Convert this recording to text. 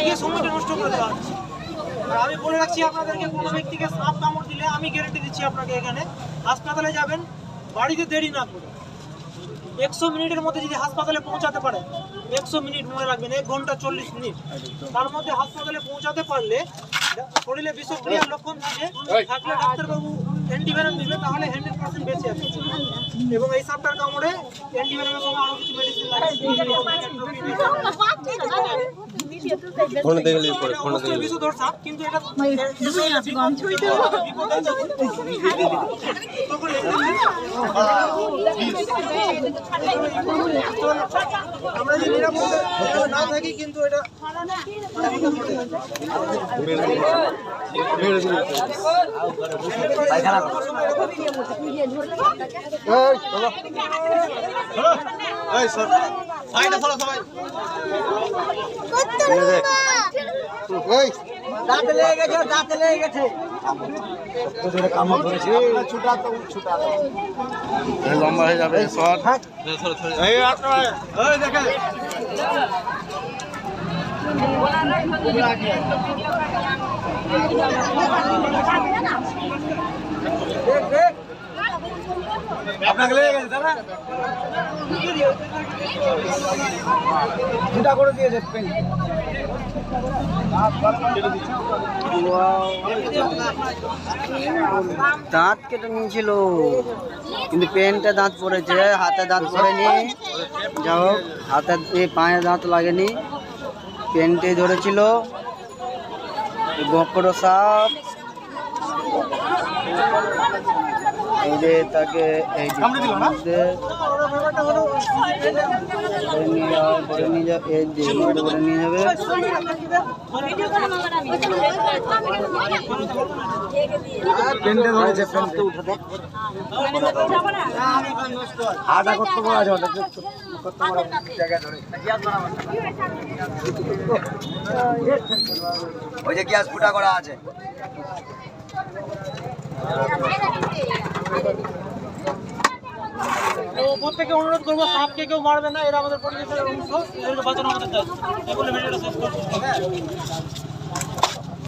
গিয়ে সময়টা নষ্ট করে দেওয়া হচ্ছে। আর আমি বলে রাখছি আপনাদেরকে, কোনো ব্যক্তিকে সাপ কামড় দিলে আমি গ্যারেন্টি দিচ্ছি আপনাকে, এখানে হাসপাতালে যাবেন, বাড়িতে দেরি না করে 100 মিনিটের মধ্যে যদি হাসপাতালে পৌঁছাতে পারেন, 100 মিনিট মনে রাখবেন, 1 ঘন্টা 40 মিনিট, তার মধ্যে হাসপাতালে পৌঁছাতে পারলে শরীরে বিষক্রিয়ার লক্ষণ থাকলে ডাক্তারবাবু অ্যান্টিভেনম দিবে, তাহলে 100% বেঁচে আছে। এবং এই সাপটার কামড়ে অ্যান্টিভেনমের সঙ্গে আরো কিছু মেডিসিন লাগে। ফোন দেখলে পরে ফোন দেখলে বিষধর সাপ, কিন্তু এটা আমরা যদি নিরাপদ না থাকি কিন্তু এটা দাঁত লেগে গেছে, দাঁত লেগে গেছে। লম্বা হয়ে যাবে শর্ট। আপনাকে লেগে গেছে দাদা, দুটা করে দিয়েছে পেন। দাঁত কেটে নিয়েছিল, কিন্তু পেনটা দাঁত পড়েছে, হাতে দাঁত পড়েনি। যা হোক, হাতে পায়ে দাঁত লাগেনি, পেনটাই ধরেছিল। বকড় সাপ, এই যে তাকে এই মধ্যে নিয়ে যাবে, এই যে করে নিয়ে যাবে। পেনটা ধরেছে, পেনটা উঠাতে আটা করতে বলা আছে, ওটা করতে বলা জায়গা ধরে ওই যে গ্যাস ফুটা করা আছে। তো প্রত্যেকে অনুরোধ করবো, সাপকে কেউ মারবে না, এরা আমাদের পরিবেশের অংশ, এদেরকে বাঁচানো আমাদের কাজ। এই বলে ভিডিওটা শেষ করছি।